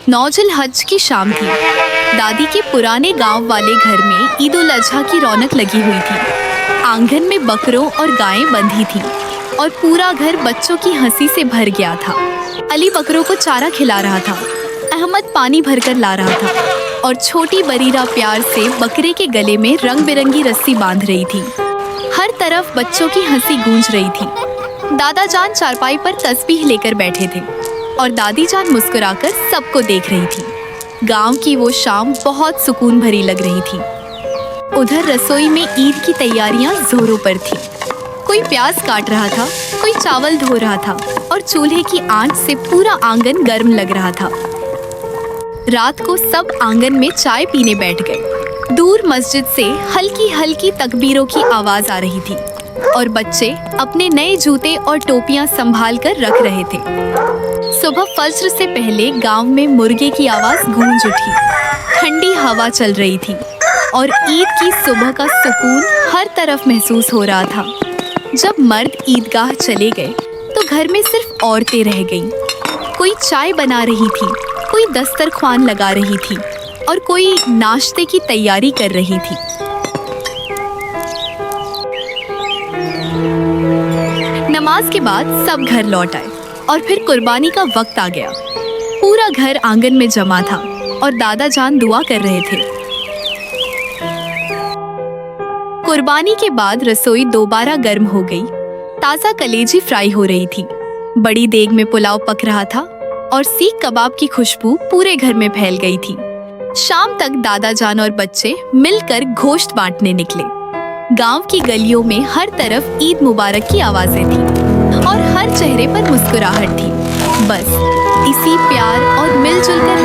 9 हज की शाम थी। दादी के पुराने गांव वाले घर में ईद उल अजहा की रौनक लगी हुई थी। आंगन में बकरों और गायें बंधी थी और पूरा घर बच्चों की हंसी से भर गया था। अली बकरों को चारा खिला रहा था, अहमद पानी भरकर ला रहा था और छोटी बरीरा प्यार से बकरे के गले में रंग बिरंगी रस्सी बांध रही थी। हर तरफ बच्चों की हंसी गूंज रही थी। दादा जान चारपाई पर तस्बीह लेकर बैठे थे और दादी जान मुस्कुराकर सबको देख रही थी। गांव की वो शाम बहुत सुकून भरी लग रही थी। उधर रसोई में ईद की तैयारियां जोरों पर थी। कोई प्याज काट रहा था, कोई चावल धो रहा था और चूल्हे की आंच से पूरा आंगन गर्म लग रहा था। रात को सब आंगन में चाय पीने बैठ गए। दूर मस्जिद से हल्की हल्की तकबीरों की आवाज आ रही थी और बच्चे अपने नए जूते और टोपियां संभाल कर रख रहे थे। सुबह फज्र से पहले गांव में मुर्गे की आवाज गूंज उठी। ठंडी हवा चल रही थी और ईद की सुबह का सुकून हर तरफ महसूस हो रहा था। जब मर्द ईदगाह चले गए तो घर में सिर्फ औरतें रह गईं। कोई चाय बना रही थी, कोई दस्तरख्वान लगा रही थी और कोई नाश्ते की तैयारी कर रही थी। नमाज के बाद सब घर लौट आए और फिर कुर्बानी का वक्त आ गया। पूरा घर आंगन में जमा था और दादा जान दुआ कर रहे थे। कुर्बानी के बाद रसोई दोबारा गर्म हो गई। ताज़ा कलेजी फ्राई हो रही थी। बड़ी देग में पुलाव पक रहा था और सीख कबाब की खुशबू पूरे घर में फैल गई थी। शाम तक दादा जान और बच्चे मिलकर गोश्त बांटने निकले। गांव की गलियों में हर तरफ ईद मुबारक की आवाजें थीं और हर चेहरे पर मुस्कुराहट थी। बस इसी प्यार और मिलजुल कर